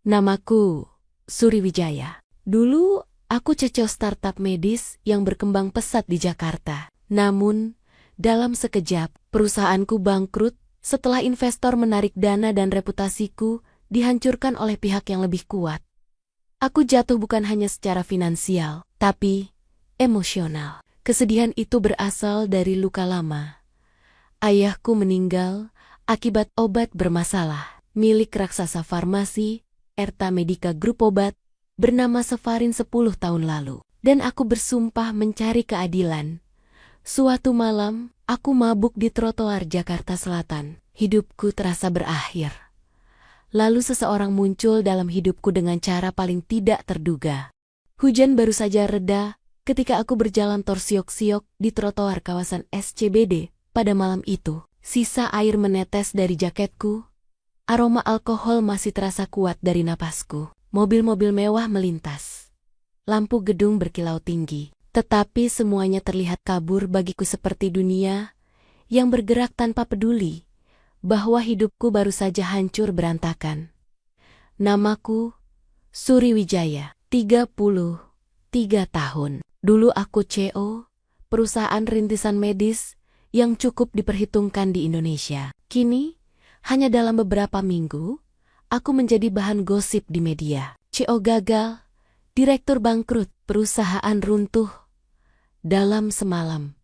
Namaku Suri Wijaya. Dulu aku CEO startup medis yang berkembang pesat di Jakarta. Namun, dalam sekejap, perusahaanku bangkrut setelah investor menarik dana dan reputasiku dihancurkan oleh pihak yang lebih kuat. Aku jatuh bukan hanya secara finansial, tapi emosional. Kesedihan itu berasal dari luka lama. Ayahku meninggal akibat obat bermasalah, milik raksasa farmasi, Erta Medica Group obat, bernama Sefarin 10 tahun lalu. Dan aku bersumpah mencari keadilan. Suatu malam, aku mabuk di trotoar Jakarta Selatan. Hidupku terasa berakhir. Lalu seseorang muncul dalam hidupku dengan cara paling tidak terduga. Hujan baru saja reda ketika aku berjalan tersiok-siok di trotoar kawasan SCBD pada malam itu. Sisa air menetes dari jaketku. Aroma alkohol masih terasa kuat dari napasku. Mobil-mobil mewah melintas. Lampu gedung berkilau tinggi. Tetapi semuanya terlihat kabur bagiku seperti dunia yang bergerak tanpa peduli bahwa hidupku baru saja hancur berantakan. Namaku Suri Wijaya, 33 tahun. Dulu aku CEO, perusahaan rintisan medis yang cukup diperhitungkan di Indonesia. Kini, hanya dalam beberapa minggu, aku menjadi bahan gosip di media. CEO gagal, direktur bangkrut, perusahaan runtuh. Dalam semalam,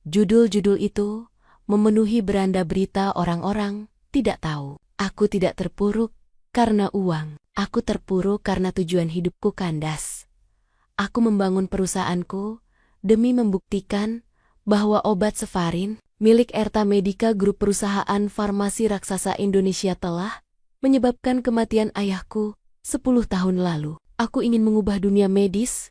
judul-judul itu memenuhi beranda berita. Orang-orang tidak tahu. Aku tidak terpuruk karena uang. Aku terpuruk karena tujuan hidupku kandas. Aku membangun perusahaanku demi membuktikan bahwa obat Sefarin, milik Erta Medica Group perusahaan farmasi raksasa Indonesia telah menyebabkan kematian ayahku 10 tahun lalu. Aku ingin mengubah dunia medis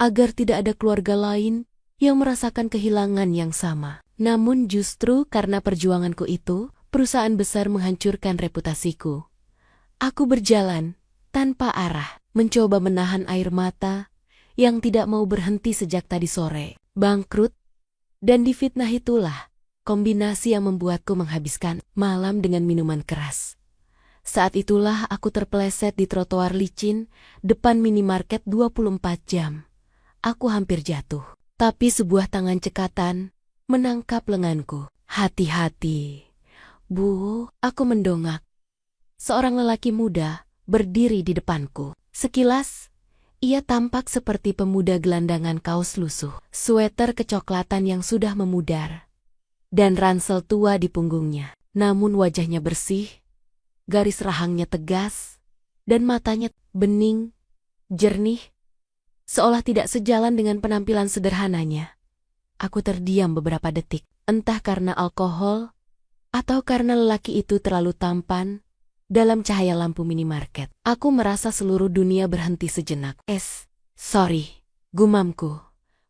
agar tidak ada keluarga lain yang merasakan kehilangan yang sama. Namun justru karena perjuanganku itu, perusahaan besar menghancurkan reputasiku. Aku berjalan tanpa arah, mencoba menahan air mata yang tidak mau berhenti sejak tadi sore. Bangkrut dan difitnah itulah kombinasi yang membuatku menghabiskan malam dengan minuman keras. Saat itulah aku terpeleset di trotoar licin depan minimarket 24 jam. Aku hampir jatuh, tapi sebuah tangan cekatan menangkap lenganku. Hati-hati, Bu, aku mendongak. Seorang lelaki muda berdiri di depanku. Sekilas, ia tampak seperti pemuda gelandangan kaos lusuh, sweater kecoklatan yang sudah memudar, dan ransel tua di punggungnya. Namun wajahnya bersih, garis rahangnya tegas, dan matanya bening, jernih, seolah tidak sejalan dengan penampilan sederhananya. Aku terdiam beberapa detik, entah karena alkohol, atau karena lelaki itu terlalu tampan. Dalam cahaya lampu minimarket, aku merasa seluruh dunia berhenti sejenak. Sorry, gumamku,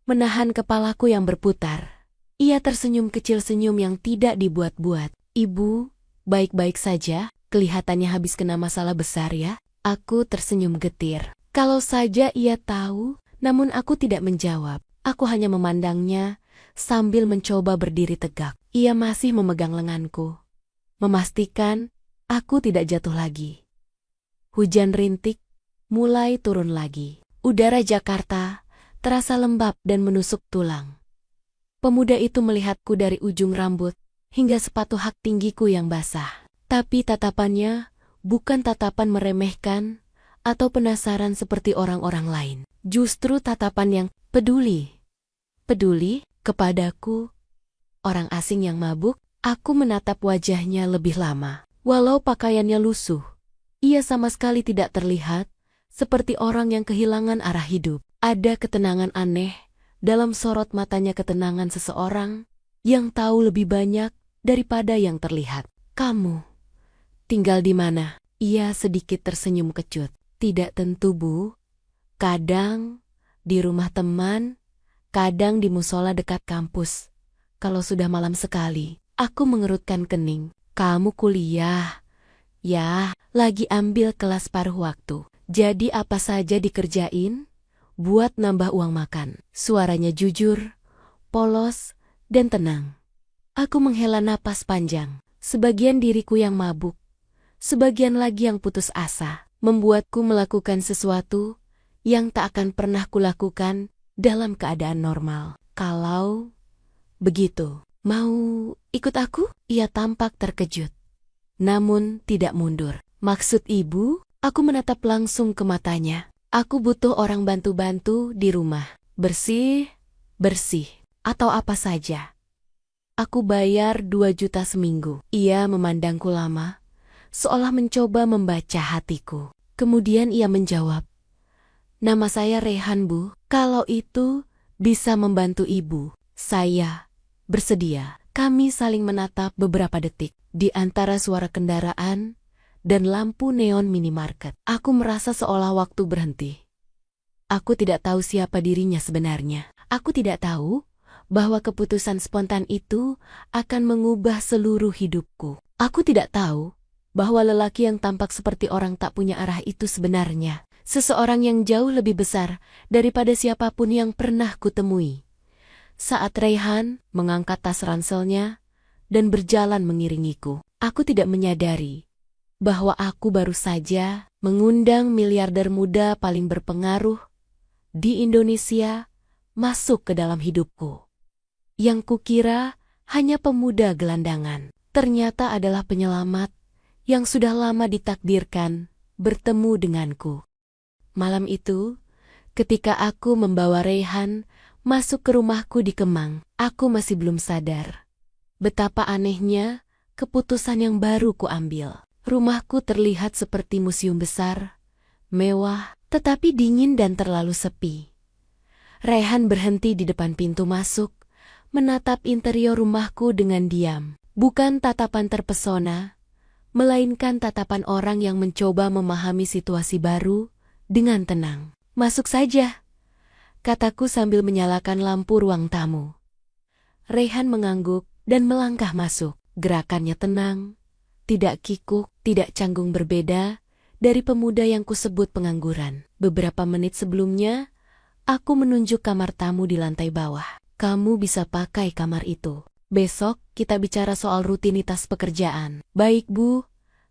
menahan kepalaku yang berputar. Ia tersenyum kecil, senyum yang tidak dibuat-buat. Ibu, baik-baik saja, kelihatannya habis kena masalah besar ya. Aku tersenyum getir. Kalau saja ia tahu, namun aku tidak menjawab. Aku hanya memandangnya sambil mencoba berdiri tegak. Ia masih memegang lenganku, memastikan aku tidak jatuh lagi. Hujan rintik mulai turun lagi. Udara Jakarta terasa lembab dan menusuk tulang. Pemuda itu melihatku dari ujung rambut hingga sepatu hak tinggiku yang basah. Tapi tatapannya bukan tatapan meremehkan atau penasaran seperti orang-orang lain. Justru tatapan yang peduli. Peduli kepadaku, orang asing yang mabuk. Aku menatap wajahnya lebih lama. Walau pakaiannya lusuh, ia sama sekali tidak terlihat seperti orang yang kehilangan arah hidup. Ada ketenangan aneh dalam sorot matanya, ketenangan seseorang yang tahu lebih banyak daripada yang terlihat. Kamu tinggal di mana? Ia sedikit tersenyum kecut. Tidak tentu, Bu. Kadang di rumah teman, kadang di musola dekat kampus. Kalau sudah malam sekali, aku mengerutkan kening. Kamu kuliah? Ya, lagi ambil kelas paruh waktu. Jadi apa saja dikerjain buat nambah uang makan. Suaranya jujur, polos, dan tenang. Aku menghela napas panjang. Sebagian diriku yang mabuk, sebagian lagi yang putus asa. membuatku melakukan sesuatu yang tak akan pernah kulakukan dalam keadaan normal. Kalau begitu, mau ikut aku? Ia tampak terkejut, namun tidak mundur. Maksud ibu? Aku menatap langsung ke matanya. Aku butuh orang bantu-bantu di rumah. Bersih, atau apa saja. Aku bayar 2 juta seminggu. Ia memandangku lama, seolah mencoba membaca hatiku. Kemudian ia menjawab, "Nama saya Rehan, Bu. Kalau itu bisa membantu ibu, saya bersedia." Kami saling menatap beberapa detik. Di antara suara kendaraan dan lampu neon minimarket, aku merasa seolah waktu berhenti. Aku tidak tahu siapa dirinya sebenarnya. Aku tidak tahu bahwa keputusan spontan itu akan mengubah seluruh hidupku. Aku tidak tahu bahwa lelaki yang tampak seperti orang tak punya arah itu sebenarnya seseorang yang jauh lebih besar daripada siapapun yang pernah kutemui. Saat Rehan mengangkat tas ranselnya dan berjalan mengiringiku, aku tidak menyadari bahwa aku baru saja mengundang miliarder muda paling berpengaruh di Indonesia masuk ke dalam hidupku. Yang kukira hanya pemuda gelandangan, ternyata adalah penyelamat yang sudah lama ditakdirkan bertemu denganku. Malam itu, ketika aku membawa Rehan masuk ke rumahku di Kemang, aku masih belum sadar betapa anehnya keputusan yang baru kuambil. Rumahku terlihat seperti museum besar, mewah, tetapi dingin dan terlalu sepi. Rehan berhenti di depan pintu masuk, menatap interior rumahku dengan diam. Bukan tatapan terpesona, melainkan tatapan orang yang mencoba memahami situasi baru dengan tenang. "Masuk saja," kataku sambil menyalakan lampu ruang tamu. Rehan mengangguk dan melangkah masuk. Gerakannya tenang, tidak kikuk, tidak canggung, berbeda dari pemuda yang kusebut pengangguran. Beberapa menit sebelumnya, aku menunjuk kamar tamu di lantai bawah. "Kamu bisa pakai kamar itu. Besok kita bicara soal rutinitas pekerjaan." "Baik, Bu.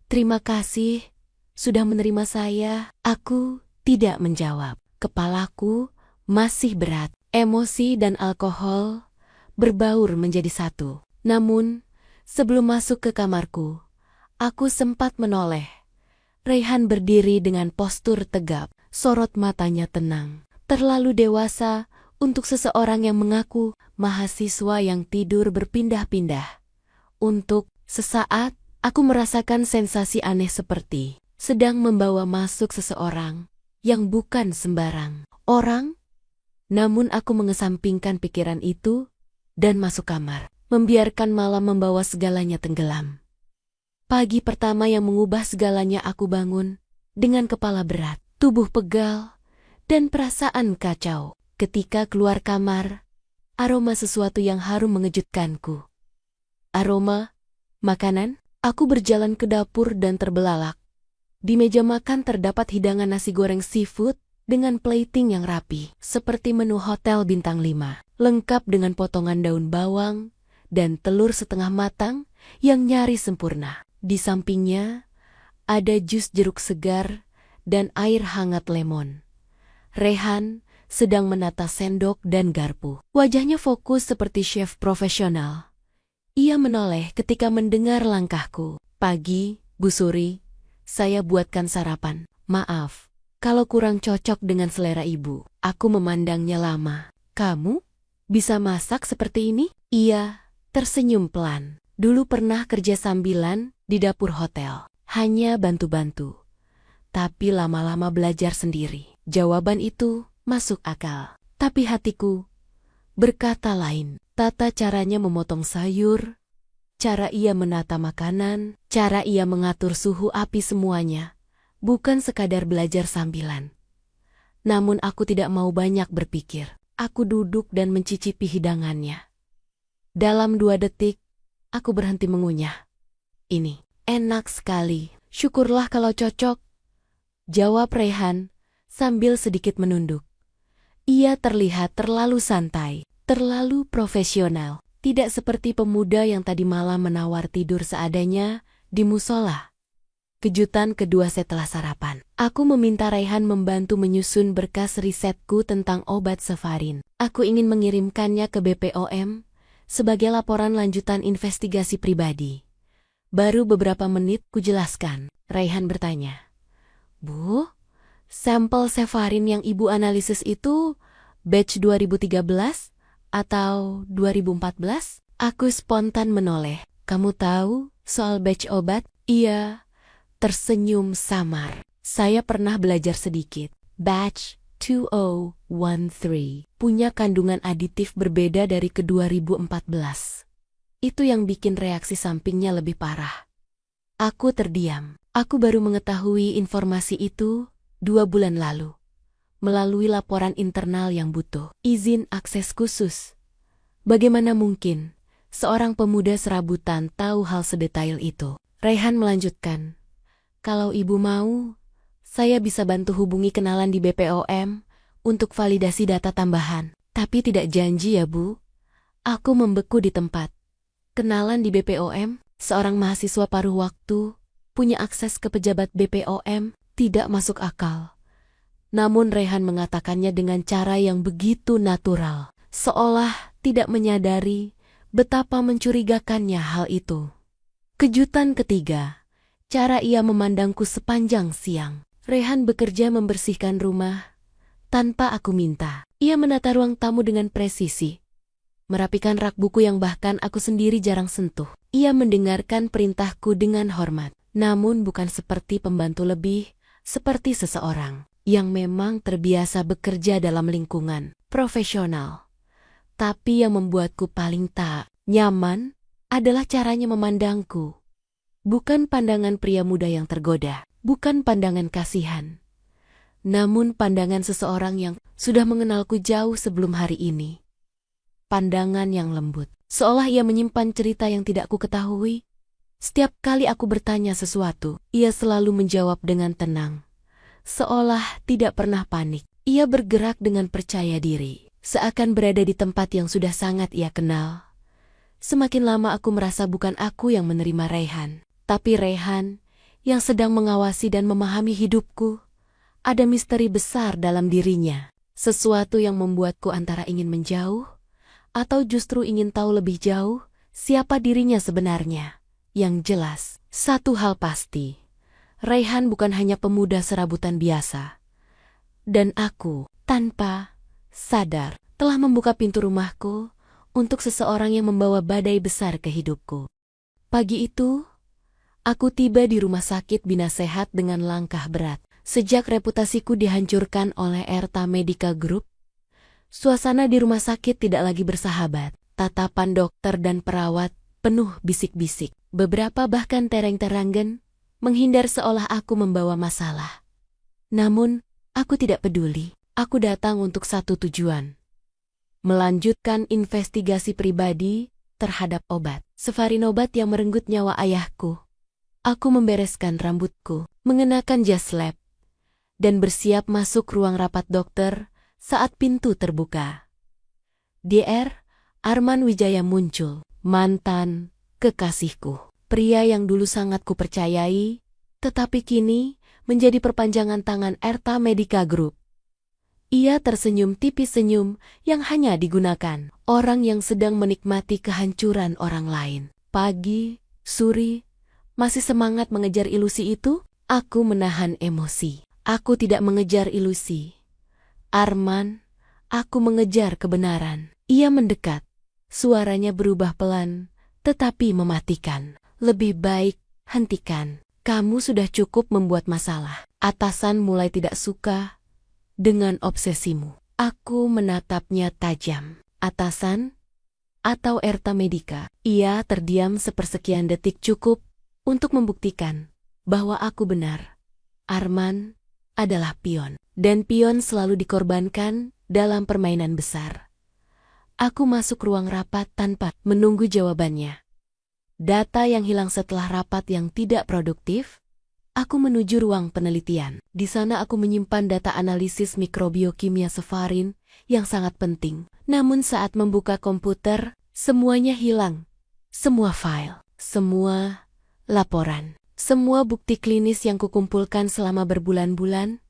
Terima kasih sudah menerima saya." Aku tidak menjawab. Kepalaku masih berat. Emosi dan alkohol berbaur menjadi satu. Namun, sebelum masuk ke kamarku, aku sempat menoleh. Rehan berdiri dengan postur tegap, sorot matanya tenang. Terlalu dewasa untuk seseorang yang mengaku mahasiswa yang tidur berpindah-pindah. Untuk sesaat, aku merasakan sensasi aneh seperti sedang membawa masuk seseorang yang bukan sembarang orang. Namun aku mengesampingkan pikiran itu dan masuk kamar, membiarkan malam membawa segalanya tenggelam. Pagi pertama yang mengubah segalanya, aku bangun dengan kepala berat, tubuh pegal, dan perasaan kacau. Ketika keluar kamar, aroma sesuatu yang harum mengejutkanku. Aroma makanan. Aku berjalan ke dapur dan terbelalak. Di meja makan terdapat hidangan nasi goreng seafood dengan plating yang rapi, seperti menu hotel bintang 5, lengkap dengan potongan daun bawang dan telur setengah matang yang nyaris sempurna. Di sampingnya, ada jus jeruk segar dan air hangat lemon. Rehan sedang menata sendok dan garpu. Wajahnya fokus seperti chef profesional. Ia menoleh ketika mendengar langkahku. "Pagi, Bu Suri, saya buatkan sarapan. Maaf kalau kurang cocok dengan selera ibu." Aku memandangnya lama. "Kamu bisa masak seperti ini?" Ia tersenyum pelan. "Dulu pernah kerja sambilan di dapur hotel. Hanya bantu-bantu. Tapi lama-lama belajar sendiri." Jawaban itu masuk akal. Tapi hatiku berkata lain. Tata caranya memotong sayur, cara ia menata makanan, cara ia mengatur suhu api, semuanya bukan sekadar belajar sambilan. Namun aku tidak mau banyak berpikir. Aku duduk dan mencicipi hidangannya. Dalam 2 detik, aku berhenti mengunyah. "Ini enak sekali. Syukurlah kalau cocok," jawab Rehan sambil sedikit menunduk. Ia terlihat terlalu santai, terlalu profesional, tidak seperti pemuda yang tadi malam menawar tidur seadanya di musola. Kejutan kedua setelah sarapan. Aku meminta Raihan membantu menyusun berkas risetku tentang obat Sefarin. Aku ingin mengirimkannya ke BPOM sebagai laporan lanjutan investigasi pribadi. Baru beberapa menit kujelaskan. Raihan bertanya, "Bu, sampel Sefarin yang Ibu analisis itu batch 2013 atau 2014? Aku spontan menoleh. "Kamu tahu soal batch obat?" Ia tersenyum samar. "Saya pernah belajar sedikit. Batch 2013 punya kandungan aditif berbeda dari ke 2014. Itu yang bikin reaksi sampingnya lebih parah." Aku terdiam. Aku baru mengetahui informasi itu 2 bulan lalu, melalui laporan internal yang butuh izin akses khusus. Bagaimana mungkin seorang pemuda serabutan tahu hal sedetail itu? Raihan melanjutkan, "Kalau Ibu mau, saya bisa bantu hubungi kenalan di BPOM untuk validasi data tambahan. Tapi tidak janji ya, Bu." Aku membeku di tempat. Kenalan di BPOM, seorang mahasiswa paruh waktu, punya akses ke pejabat BPOM, tidak masuk akal. Namun Raihan mengatakannya dengan cara yang begitu natural, seolah tidak menyadari betapa mencurigakannya hal itu. Kejutan ketiga, cara ia memandangku sepanjang siang. Raihan bekerja membersihkan rumah tanpa aku minta. Ia menata ruang tamu dengan presisi, merapikan rak buku yang bahkan aku sendiri jarang sentuh. Ia mendengarkan perintahku dengan hormat, namun bukan seperti pembantu, lebih seperti seseorang yang memang terbiasa bekerja dalam lingkungan profesional. Tapi yang membuatku paling tak nyaman adalah caranya memandangku. Bukan pandangan pria muda yang tergoda, bukan pandangan kasihan, namun pandangan seseorang yang sudah mengenalku jauh sebelum hari ini. Pandangan yang lembut, seolah ia menyimpan cerita yang tidak ku ketahui. Setiap kali aku bertanya sesuatu, ia selalu menjawab dengan tenang, seolah tidak pernah panik. Ia bergerak dengan percaya diri, seakan berada di tempat yang sudah sangat ia kenal. Semakin lama aku merasa bukan aku yang menerima Raihan, tapi Raihan yang sedang mengawasi dan memahami hidupku. Ada misteri besar dalam dirinya, sesuatu yang membuatku antara ingin menjauh atau justru ingin tahu lebih jauh siapa dirinya sebenarnya. Yang jelas, satu hal pasti, Raihan bukan hanya pemuda serabutan biasa. Dan aku, tanpa sadar, telah membuka pintu rumahku untuk seseorang yang membawa badai besar ke hidupku. Pagi itu, aku tiba di rumah sakit Bina Sehat dengan langkah berat. Sejak reputasiku dihancurkan oleh Erta Medica Group, suasana di rumah sakit tidak lagi bersahabat. Tatapan dokter dan perawat penuh bisik-bisik. Beberapa bahkan tereng-terangan, menghindar seolah aku membawa masalah. Namun, aku tidak peduli. Aku datang untuk satu tujuan: melanjutkan investigasi pribadi terhadap obat Sefarin, obat yang merenggut nyawa ayahku. Aku membereskan rambutku, mengenakan jas lab, dan bersiap masuk ruang rapat dokter saat pintu terbuka. Dr. Arman Wijaya muncul, mantan kekasihku. Pria yang dulu sangat kupercayai, tetapi kini menjadi perpanjangan tangan Erta Medica Group. Ia tersenyum tipis, senyum yang hanya digunakan orang yang sedang menikmati kehancuran orang lain. Pagi, Suri, masih semangat mengejar ilusi itu? Aku menahan emosi. Aku tidak mengejar ilusi, Arman, aku mengejar kebenaran. Ia mendekat, suaranya berubah pelan, tetapi mematikan. Lebih baik, hentikan. Kamu sudah cukup membuat masalah. Atasan mulai tidak suka dengan obsesimu. Aku menatapnya tajam. Atasan? Atau Erta Medica? Ia terdiam sepersekian detik, cukup untuk membuktikan bahwa aku benar. Arman adalah pion, dan pion selalu dikorbankan dalam permainan besar. Aku masuk ruang rapat tanpa menunggu jawabannya. Data yang hilang setelah rapat yang tidak produktif. Aku menuju ruang penelitian. Di sana aku menyimpan data analisis mikrobiokimia Sefarin yang sangat penting. Namun saat membuka komputer, semuanya hilang. Semua file, semua laporan. Semua bukti klinis yang kukumpulkan selama berbulan-bulan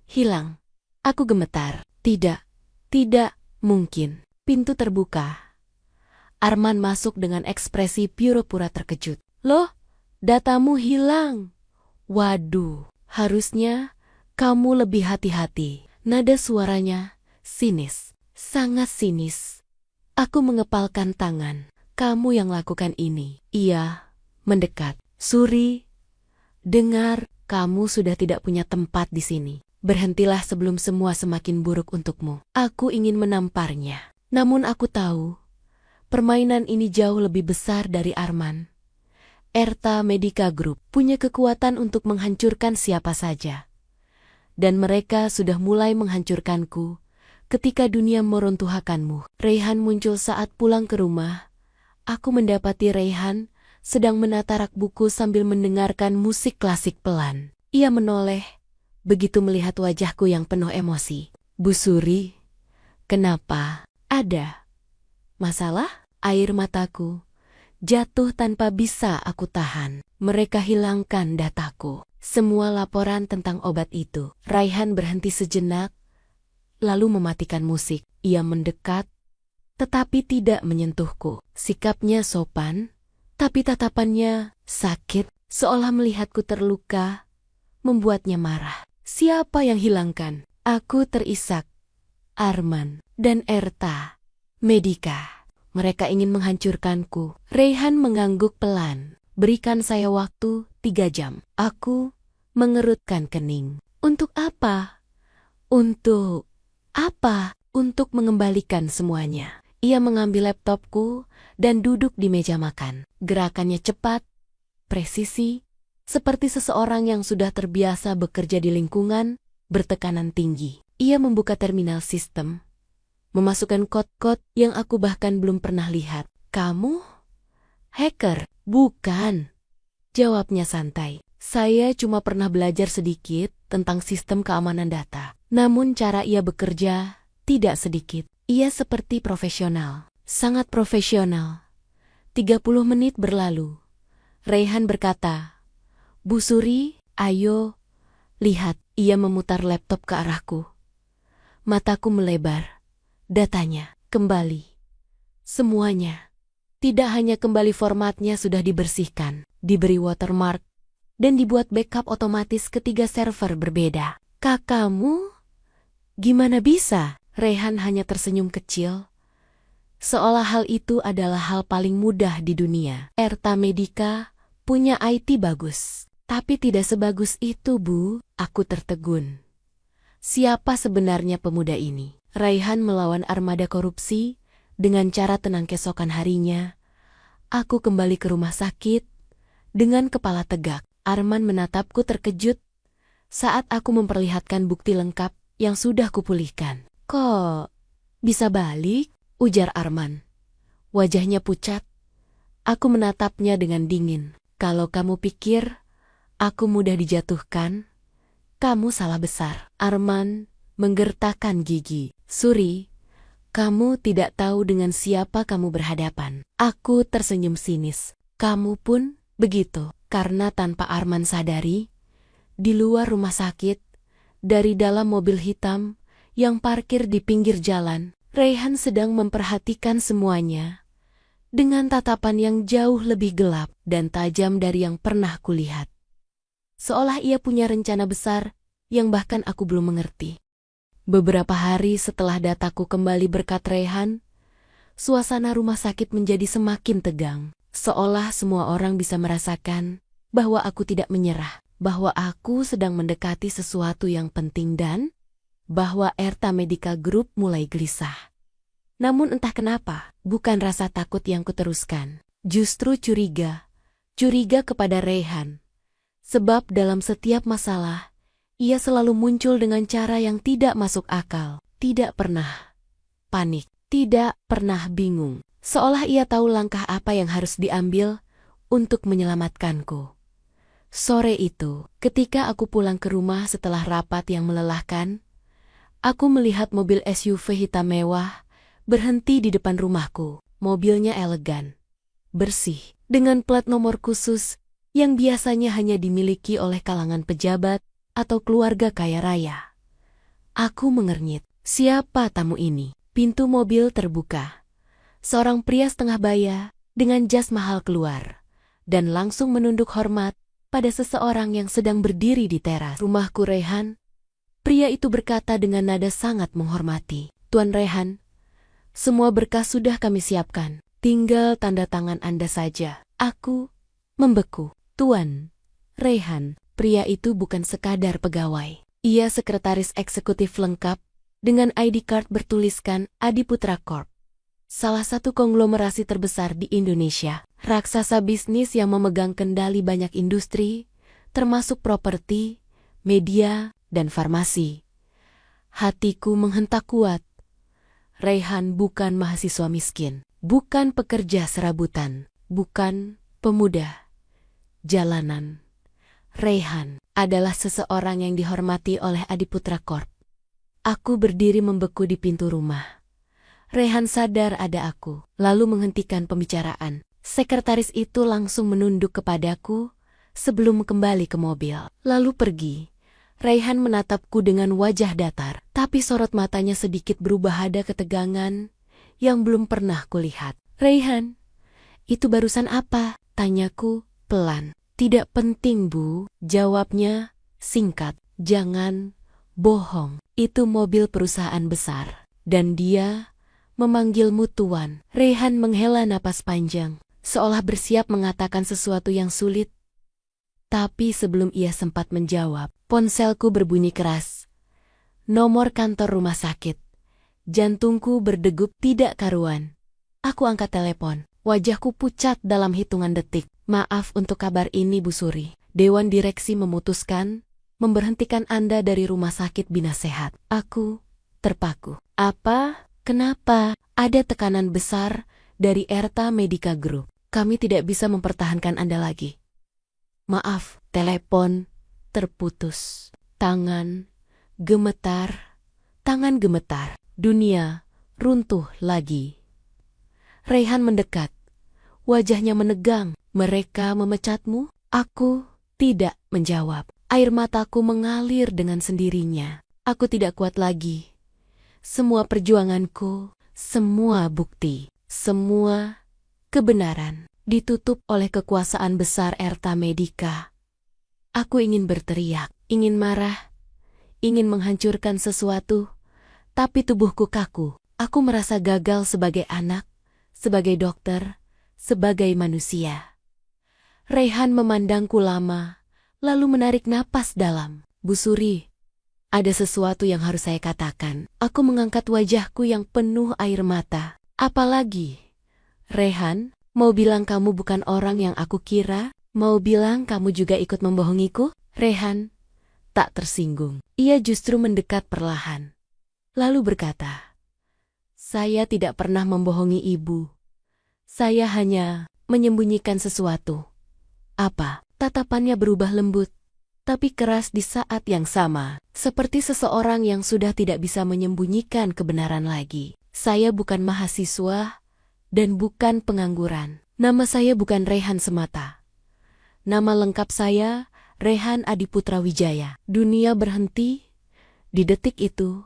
hilang. Aku gemetar. Tidak mungkin. Pintu terbuka. Arman masuk dengan ekspresi pura-pura terkejut. Loh, datamu hilang. Waduh, harusnya kamu lebih hati-hati. Nada suaranya sinis, sangat sinis. Aku mengepalkan tangan. Kamu yang lakukan ini. Ia mendekat. Suri, dengar, kamu sudah tidak punya tempat di sini. Berhentilah sebelum semua semakin buruk untukmu. Aku ingin menamparnya. Namun aku tahu, permainan ini jauh lebih besar dari Arman. Erta Medica Group punya kekuatan untuk menghancurkan siapa saja. Dan mereka sudah mulai menghancurkanku ketika dunia meruntuhkanmu. Raihan muncul saat pulang ke rumah. Aku mendapati Raihan sedang menata rak buku sambil mendengarkan musik klasik pelan. Ia menoleh begitu melihat wajahku yang penuh emosi. Bu Suri, kenapa? Ada masalah? Air mataku jatuh tanpa bisa aku tahan. Mereka hilangkan dataku. Semua laporan tentang obat itu. Raihan berhenti sejenak, lalu mematikan musik. Ia mendekat, tetapi tidak menyentuhku. Sikapnya sopan, tapi tatapannya sakit, seolah melihatku terluka, membuatnya marah. Siapa yang hilangkan? Aku terisak. Arman dan Erta Medica. Mereka ingin menghancurkanku. Raihan mengangguk pelan. Berikan saya waktu 3 jam. Aku mengerutkan kening. Untuk apa? Untuk apa? Untuk mengembalikan semuanya. Ia mengambil laptopku dan duduk di meja makan. Gerakannya cepat, presisi, seperti seseorang yang sudah terbiasa bekerja di lingkungan bertekanan tinggi. Ia membuka terminal sistem, memasukkan kode-kode yang aku bahkan belum pernah lihat. Kamu? Hacker? Bukan. Jawabnya santai. Saya cuma pernah belajar sedikit tentang sistem keamanan data. Namun cara ia bekerja tidak sedikit. Ia seperti profesional. Sangat profesional. 30 menit berlalu. Raihan berkata, Bu Suri, ayo, lihat. Ia memutar laptop ke arahku. Mataku melebar. Datanya kembali. Semuanya. Tidak hanya kembali, formatnya sudah dibersihkan, diberi watermark, dan dibuat backup otomatis ke 3 server berbeda. Kakakmu? Gimana bisa? Raihan hanya tersenyum kecil, seolah hal itu adalah hal paling mudah di dunia. Erta Medica punya IT bagus, tapi tidak sebagus itu, Bu. Aku tertegun. Siapa sebenarnya pemuda ini? Raihan melawan armada korupsi dengan cara tenang. Keesokan harinya, aku kembali ke rumah sakit dengan kepala tegak. Arman menatapku terkejut saat aku memperlihatkan bukti lengkap yang sudah kupulihkan. Kok bisa balik? Ujar Arman. Wajahnya pucat. Aku menatapnya dengan dingin. Kalau kamu pikir aku mudah dijatuhkan, kamu salah besar. Arman menggertakkan gigi. Suri, kamu tidak tahu dengan siapa kamu berhadapan. Aku tersenyum sinis. Kamu pun begitu. Karena tanpa Arman sadari, di luar rumah sakit, dari dalam mobil hitam yang parkir di pinggir jalan, Raihan sedang memperhatikan semuanya dengan tatapan yang jauh lebih gelap dan tajam dari yang pernah kulihat. Seolah ia punya rencana besar yang bahkan aku belum mengerti. Beberapa hari setelah dataku kembali berkat Raihan, suasana rumah sakit menjadi semakin tegang. Seolah semua orang bisa merasakan bahwa aku tidak menyerah, bahwa aku sedang mendekati sesuatu yang penting dan bahwa Erta Medica Group mulai gelisah. Namun entah kenapa, bukan rasa takut yang kuteruskan, justru curiga. Curiga kepada Raihan. Sebab dalam setiap masalah, ia selalu muncul dengan cara yang tidak masuk akal, tidak pernah panik, tidak pernah bingung. Seolah ia tahu langkah apa yang harus diambil untuk menyelamatkanku. Sore itu, ketika aku pulang ke rumah setelah rapat yang melelahkan, aku melihat mobil SUV hitam mewah berhenti di depan rumahku. Mobilnya elegan, bersih, dengan plat nomor khusus yang biasanya hanya dimiliki oleh kalangan pejabat atau keluarga kaya raya. Aku mengernyit. Siapa tamu ini? Pintu mobil terbuka. Seorang pria setengah baya dengan jas mahal keluar dan langsung menunduk hormat pada seseorang yang sedang berdiri di teras rumahku, Rehan. Pria itu berkata dengan nada sangat menghormati. Tuan Rehan, semua berkas sudah kami siapkan. Tinggal tanda tangan Anda saja. Aku membeku. Tuan Rehan, pria itu bukan sekadar pegawai. Ia sekretaris eksekutif lengkap dengan ID card bertuliskan Adiputra Corp. Salah satu konglomerasi terbesar di Indonesia. Raksasa bisnis yang memegang kendali banyak industri, termasuk properti, media, dan farmasi. Hatiku menghentak kuat. Rehan bukan mahasiswa miskin, bukan pekerja serabutan, bukan pemuda jalanan. Rehan adalah seseorang yang dihormati oleh Adiputra Corp. Aku berdiri membeku di pintu rumah. Rehan sadar ada aku, lalu menghentikan pembicaraan. Sekretaris itu langsung menunduk kepadaku sebelum kembali ke mobil, lalu pergi. Rehan menatapku dengan wajah datar, tapi sorot matanya sedikit berubah ada ketegangan yang belum pernah kulihat. Rehan, itu barusan apa? Tanyaku pelan. Tidak penting, Bu, jawabnya singkat. Jangan bohong, itu mobil perusahaan besar. Dan dia memanggilmu Tuan. Rehan menghela napas panjang, seolah bersiap mengatakan sesuatu yang sulit. Tapi sebelum ia sempat menjawab, ponselku berbunyi keras. Nomor kantor rumah sakit. Jantungku berdegup tidak karuan. Aku angkat telepon. Wajahku pucat dalam hitungan detik. Maaf untuk kabar ini, Bu Suri. Dewan direksi memutuskan memberhentikan Anda dari rumah sakit Bina Sehat. Aku terpaku. Apa? Kenapa? Ada tekanan besar dari Erta Medica Group. Kami tidak bisa mempertahankan Anda lagi. Maaf, telepon terputus. Tangan gemetar. Dunia runtuh lagi. Rehan mendekat. Wajahnya menegang. Mereka memecatmu? Aku tidak menjawab. Air mataku mengalir dengan sendirinya. Aku tidak kuat lagi. Semua perjuanganku, semua bukti, semua kebenaran ditutup oleh kekuasaan besar Erta Medica. Aku ingin berteriak, ingin marah, ingin menghancurkan sesuatu, tapi tubuhku kaku. Aku merasa gagal sebagai anak, sebagai dokter, sebagai manusia. Rehan memandangku lama, lalu menarik napas dalam. Bu Suri, ada sesuatu yang harus saya katakan. Aku mengangkat wajahku yang penuh air mata. Apalagi? Rehan, mau bilang kamu bukan orang yang aku kira? Mau bilang kamu juga ikut membohongiku? Rehan tak tersinggung. Ia justru mendekat perlahan. Lalu berkata, saya tidak pernah membohongi ibu. Saya hanya menyembunyikan sesuatu. Apa? Tatapannya berubah lembut, tapi keras di saat yang sama. Seperti seseorang yang sudah tidak bisa menyembunyikan kebenaran lagi. Saya bukan mahasiswa dan bukan pengangguran. Nama saya bukan Rehan semata. Nama lengkap saya Rehan Adiputra Wijaya. Dunia berhenti di detik itu.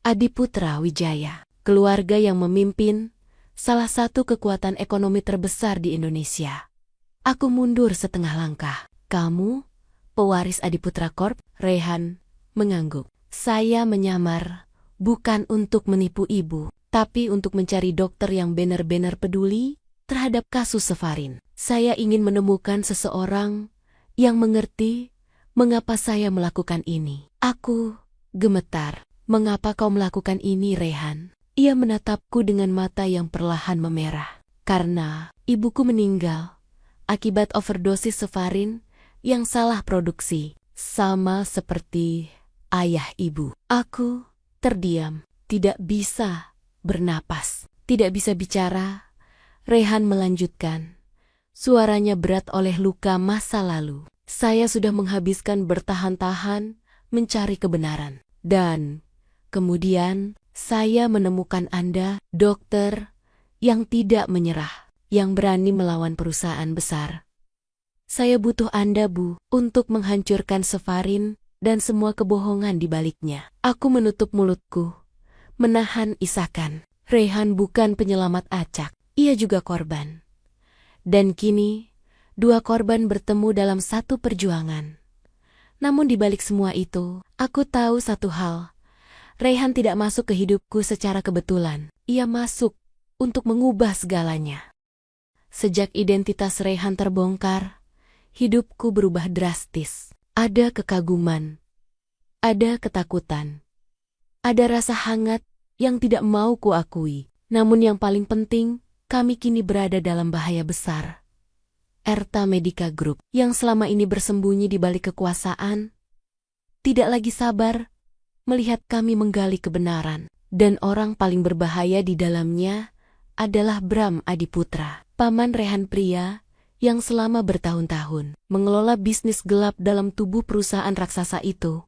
Adiputra Wijaya, keluarga yang memimpin salah satu kekuatan ekonomi terbesar di Indonesia. Aku mundur setengah langkah. Kamu, pewaris Adiputra Corp? Rehan mengangguk. Saya menyamar, bukan untuk menipu ibu, tapi untuk mencari dokter yang benar-benar peduli terhadap kasus Safarin. Saya ingin menemukan seseorang yang mengerti mengapa saya melakukan ini. Aku gemetar. Mengapa kau melakukan ini, Rehan? Ia menatapku dengan mata yang perlahan memerah. Karena ibuku meninggal akibat overdosis Safarin yang salah produksi, sama seperti ayah ibu. Aku terdiam, tidak bisa bernapas, tidak bisa bicara. Rehan melanjutkan. Suaranya berat oleh luka masa lalu. Saya sudah menghabiskan bertahan-tahan mencari kebenaran. Dan kemudian saya menemukan Anda, dokter, yang tidak menyerah, yang berani melawan perusahaan besar. Saya butuh Anda, Bu, untuk menghancurkan Safarin dan semua kebohongan di baliknya. Aku menutup mulutku, menahan isakan. Raihan bukan penyelamat acak, ia juga korban. Dan kini, dua korban bertemu dalam satu perjuangan. Namun di balik semua itu, aku tahu satu hal. Raihan tidak masuk ke hidupku secara kebetulan. Ia masuk untuk mengubah segalanya. Sejak identitas Raihan terbongkar, hidupku berubah drastis. Ada kekaguman, ada ketakutan, ada rasa hangat yang tidak mau kuakui. Namun yang paling penting, kami kini berada dalam bahaya besar. Erta Medica Group, yang selama ini bersembunyi di balik kekuasaan, tidak lagi sabar melihat kami menggali kebenaran. Dan orang paling berbahaya di dalamnya adalah Bram Adiputra, paman Raihan pria yang selama bertahun-tahun mengelola bisnis gelap dalam tubuh perusahaan raksasa itu.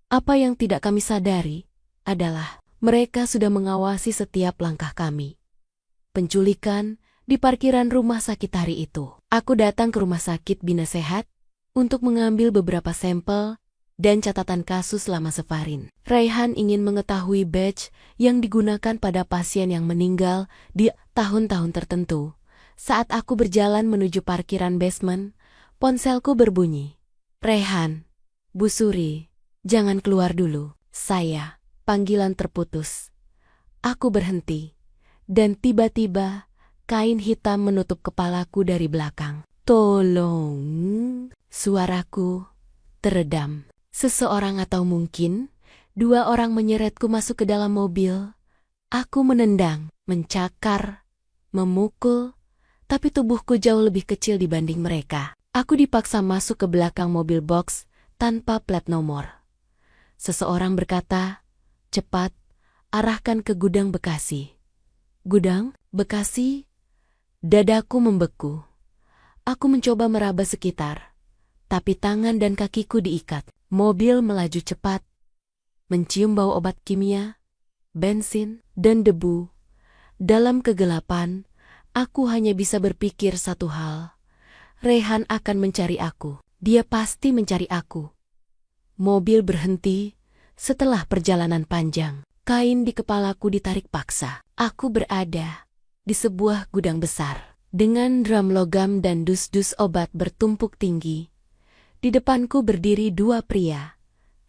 Apa yang tidak kami sadari adalah mereka sudah mengawasi setiap langkah kami. Penculikan di parkiran rumah sakit hari itu. Aku datang ke rumah sakit Bina Sehat untuk mengambil beberapa sampel dan catatan kasus selama Safarin. Raihan ingin mengetahui badge yang digunakan pada pasien yang meninggal di tahun-tahun tertentu. Saat aku berjalan menuju parkiran basement, ponselku berbunyi. Raihan, Bu Suri, jangan keluar dulu. Saya, panggilan terputus. Aku berhenti, dan tiba-tiba kain hitam menutup kepalaku dari belakang. Tolong, suaraku teredam. Seseorang atau mungkin dua orang menyeretku masuk ke dalam mobil. Aku menendang, mencakar, memukul, tapi tubuhku jauh lebih kecil dibanding mereka. Aku dipaksa masuk ke belakang mobil box tanpa plat nomor. Seseorang berkata, "Cepat, arahkan ke gudang Bekasi." Gudang Bekasi? Dadaku membeku. Aku mencoba meraba sekitar, tapi tangan dan kakiku diikat. Mobil melaju cepat, mencium bau obat kimia, bensin, dan debu. Dalam kegelapan, aku hanya bisa berpikir satu hal. Raihan akan mencari aku. Dia pasti mencari aku. Mobil berhenti setelah perjalanan panjang. Kain di kepalaku ditarik paksa. Aku berada di sebuah gudang besar dengan drum logam dan dus-dus obat bertumpuk tinggi. Di depanku berdiri dua pria.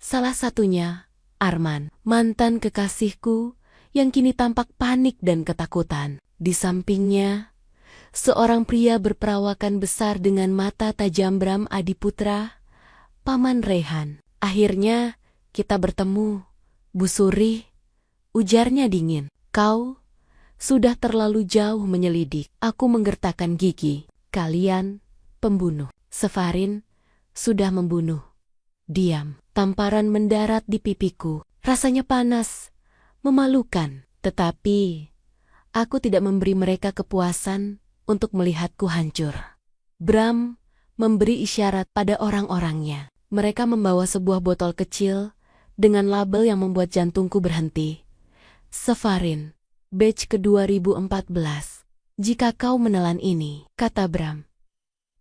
Salah satunya Arman, mantan kekasihku yang kini tampak panik dan ketakutan. Di sampingnya, seorang pria berperawakan besar dengan mata tajam Bram Adiputra, paman Raihan. Akhirnya kita bertemu, Bu Suri, ujarnya dingin. Kau sudah terlalu jauh menyelidik. Aku menggertakkan gigi. Kalian pembunuh. Safarin sudah membunuh. Diam. Tamparan mendarat di pipiku. Rasanya panas, memalukan. Tetapi aku tidak memberi mereka kepuasan untuk melihatku hancur. Bram memberi isyarat pada orang-orangnya. Mereka membawa sebuah botol kecil dengan label yang membuat jantungku berhenti. Safarin, batch ke-2014. Jika kau menelan ini, kata Bram,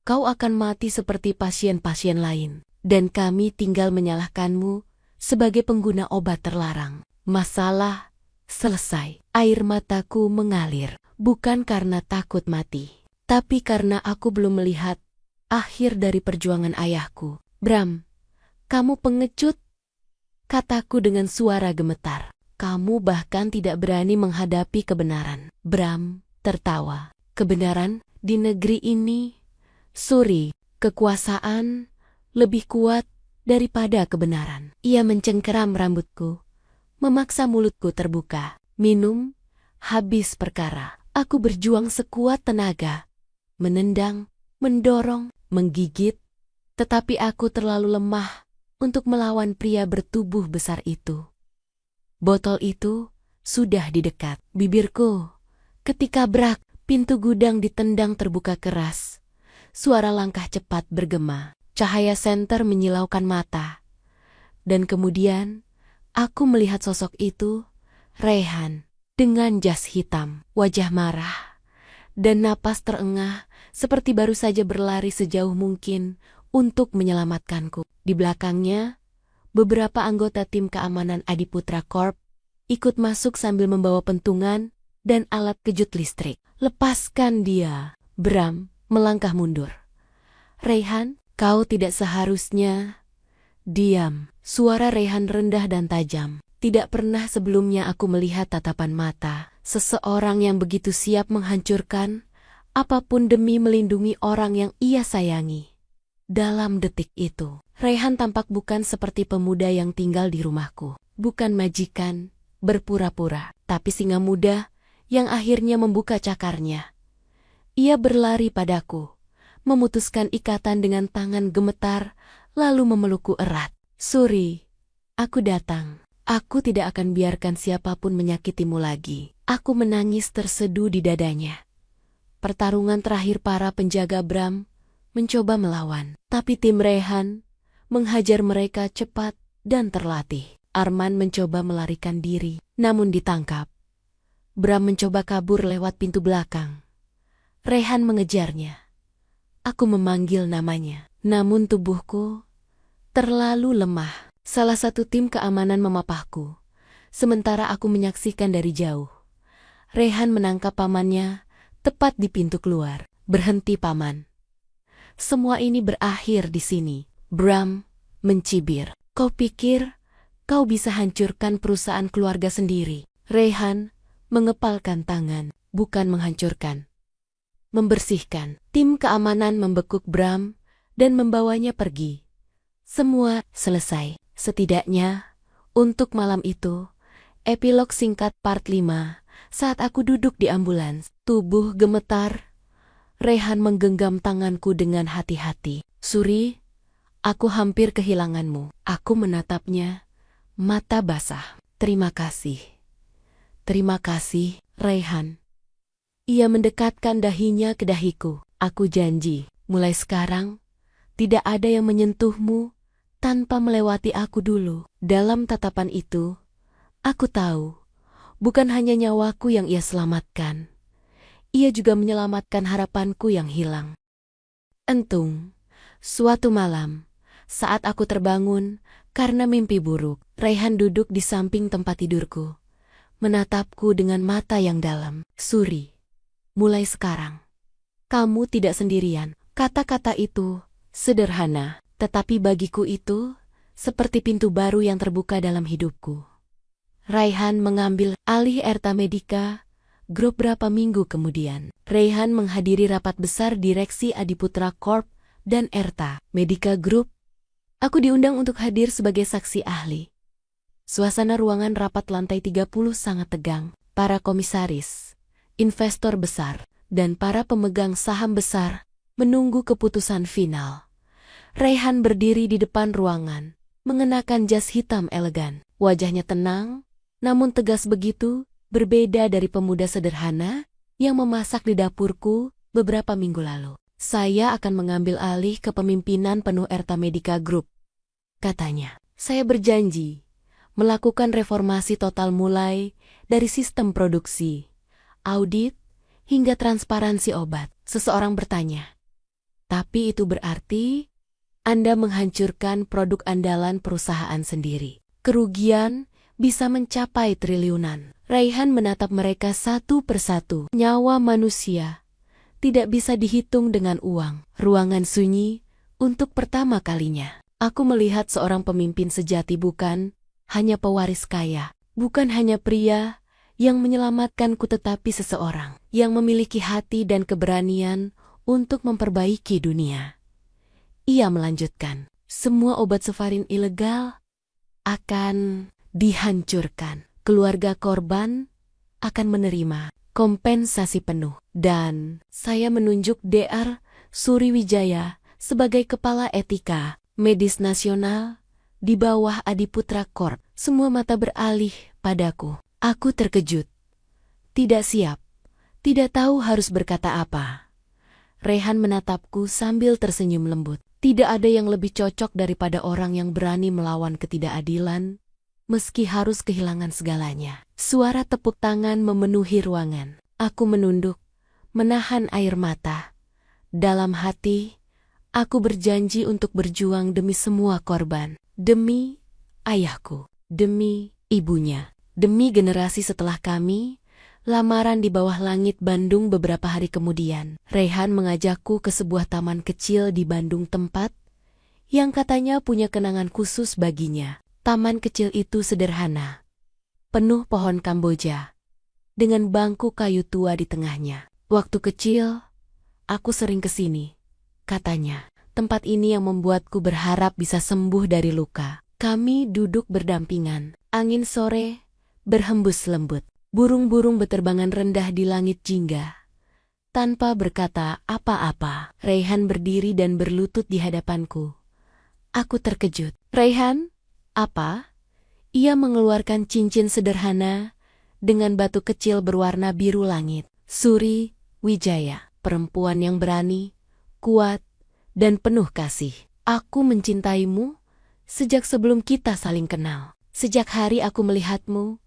kau akan mati seperti pasien-pasien lain, dan kami tinggal menyalahkanmu sebagai pengguna obat terlarang. Masalah selesai. Air mataku mengalir, bukan karena takut mati, tapi karena aku belum melihat akhir dari perjuangan ayahku. Bram, kamu pengecut, kataku dengan suara gemetar. Kamu bahkan tidak berani menghadapi kebenaran. Bram tertawa. Kebenaran di negeri ini, Suri, kekuasaan lebih kuat daripada kebenaran. Ia mencengkeram rambutku, memaksa mulutku terbuka. Minum, habis perkara. Aku berjuang sekuat tenaga, menendang, mendorong, menggigit, tetapi aku terlalu lemah untuk melawan pria bertubuh besar itu. Botol itu sudah di dekat bibirku. Ketika brak, pintu gudang ditendang terbuka keras. Suara langkah cepat bergema, cahaya senter menyilaukan mata. Dan kemudian, aku melihat sosok itu, Raihan, dengan jas hitam, wajah marah, dan napas terengah seperti baru saja berlari sejauh mungkin untuk menyelamatkanku. Di belakangnya, beberapa anggota tim keamanan Adiputra Corp ikut masuk sambil membawa pentungan dan alat kejut listrik. Lepaskan dia, Bram melangkah mundur. Raihan, kau tidak seharusnya. Diam. Suara Raihan rendah dan tajam. Tidak pernah sebelumnya aku melihat tatapan mata seseorang yang begitu siap menghancurkan apapun demi melindungi orang yang ia sayangi. Dalam detik itu, Raihan tampak bukan seperti pemuda yang tinggal di rumahku. Bukan majikan, berpura-pura, tapi singa muda yang akhirnya membuka cakarnya. Ia berlari padaku, memutuskan ikatan dengan tangan gemetar, lalu memelukku erat. Suri, aku datang. Aku tidak akan biarkan siapapun menyakitimu lagi. Aku menangis terseduh di dadanya. Pertarungan terakhir para penjaga Bram mencoba melawan, tapi tim Raihan menghajar mereka cepat dan terlatih. Arman mencoba melarikan diri, namun ditangkap. Bram mencoba kabur lewat pintu belakang. Raihan mengejarnya. Aku memanggil namanya, namun tubuhku terlalu lemah. Salah satu tim keamanan memapahku, sementara aku menyaksikan dari jauh. Raihan menangkap pamannya tepat di pintu keluar. Berhenti, paman. Semua ini berakhir di sini. Bram mencibir. Kau pikir kau bisa hancurkan perusahaan keluarga sendiri? Raihan mengepalkan tangan, bukan menghancurkan. Membersihkan. Tim keamanan membekuk Bram dan membawanya pergi. Semua selesai. Setidaknya, untuk malam itu, epilog singkat part 5, saat aku duduk di ambulans, tubuh gemetar, Raihan menggenggam tanganku dengan hati-hati. Suri, aku hampir kehilanganmu. Aku menatapnya, mata basah. Terima kasih. Terima kasih, Raihan. Ia mendekatkan dahinya ke dahiku. Aku janji, mulai sekarang, tidak ada yang menyentuhmu tanpa melewati aku dulu. Dalam tatapan itu, aku tahu, bukan hanya nyawaku yang ia selamatkan. Ia juga menyelamatkan harapanku yang hilang. Entung, suatu malam, saat aku terbangun karena mimpi buruk, Raihan duduk di samping tempat tidurku, menatapku dengan mata yang dalam. Suri, mulai sekarang, kamu tidak sendirian. Kata-kata itu sederhana, tetapi bagiku itu seperti pintu baru yang terbuka dalam hidupku. Raihan mengambil alih Erta Medica Group berapa minggu kemudian. Raihan menghadiri rapat besar direksi Adiputra Corp dan Erta Medica Group. Aku diundang untuk hadir sebagai saksi ahli. Suasana ruangan rapat lantai 30 sangat tegang. Para komisaris, investor besar, dan para pemegang saham besar menunggu keputusan final. Raihan berdiri di depan ruangan, mengenakan jas hitam elegan. Wajahnya tenang, namun tegas begitu, berbeda dari pemuda sederhana yang memasak di dapurku beberapa minggu lalu. Saya akan mengambil alih kepemimpinan penuh Erta Medica Group, katanya. Saya berjanji melakukan reformasi total mulai dari sistem produksi, audit, hingga transparansi obat. Seseorang bertanya, tapi itu berarti Anda menghancurkan produk andalan perusahaan sendiri. Kerugian bisa mencapai triliunan. Raihan menatap mereka satu persatu. Nyawa manusia tidak bisa dihitung dengan uang. Ruangan sunyi untuk pertama kalinya. Aku melihat seorang pemimpin sejati, bukan hanya pewaris kaya. Bukan hanya pria yang menyelamatkanku, tetapi seseorang yang memiliki hati dan keberanian untuk memperbaiki dunia. Ia melanjutkan, semua obat Sofarin ilegal akan dihancurkan. Keluarga korban akan menerima kompensasi penuh. Dan saya menunjuk Dr. Suriwijaya sebagai Kepala Etika Medis Nasional di bawah Adiputra Corp. Semua mata beralih padaku. Aku terkejut. Tidak siap. Tidak tahu harus berkata apa. Raihan menatapku sambil tersenyum lembut. Tidak ada yang lebih cocok daripada orang yang berani melawan ketidakadilan, meski harus kehilangan segalanya. Suara tepuk tangan memenuhi ruangan. Aku menunduk, menahan air mata. Dalam hati, aku berjanji untuk berjuang demi semua korban. Demi ayahku, demi ibunya, demi generasi setelah kami. Lamaran di bawah langit Bandung beberapa hari kemudian. Raihan mengajakku ke sebuah taman kecil di Bandung, tempat yang katanya punya kenangan khusus baginya. Taman kecil itu sederhana, penuh pohon kamboja, dengan bangku kayu tua di tengahnya. Waktu kecil, aku sering kesini, katanya. Tempat ini yang membuatku berharap bisa sembuh dari luka. Kami duduk berdampingan. Angin sore berhembus lembut. Burung-burung beterbangan rendah di langit jingga. Tanpa berkata apa-apa, Raihan berdiri dan berlutut di hadapanku. Aku terkejut. Raihan, apa? Ia mengeluarkan cincin sederhana dengan batu kecil berwarna biru langit. Suri Wijaya, perempuan yang berani, kuat, dan penuh kasih. Aku mencintaimu sejak sebelum kita saling kenal. Sejak hari aku melihatmu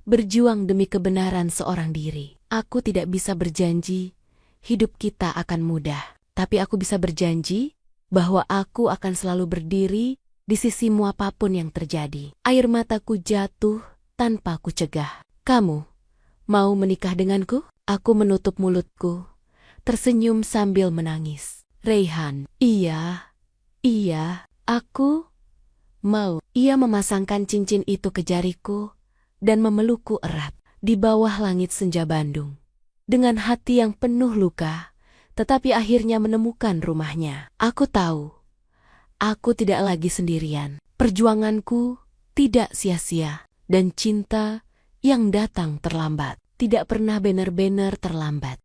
berjuang demi kebenaran seorang diri. Aku tidak bisa berjanji hidup kita akan mudah, tapi aku bisa berjanji bahwa aku akan selalu berdiri di sisimu apapun yang terjadi. Air mataku jatuh tanpa ku cegah. Kamu mau menikah denganku? Aku menutup mulutku, tersenyum sambil menangis. Raihan, iya, aku mau. Ia memasangkan cincin itu ke jariku dan memelukku erat di bawah langit senja Bandung. Dengan hati yang penuh luka, tetapi akhirnya menemukan rumahnya. Aku tahu, aku tidak lagi sendirian. Perjuanganku tidak sia-sia, dan cinta yang datang terlambat tidak pernah benar-benar terlambat.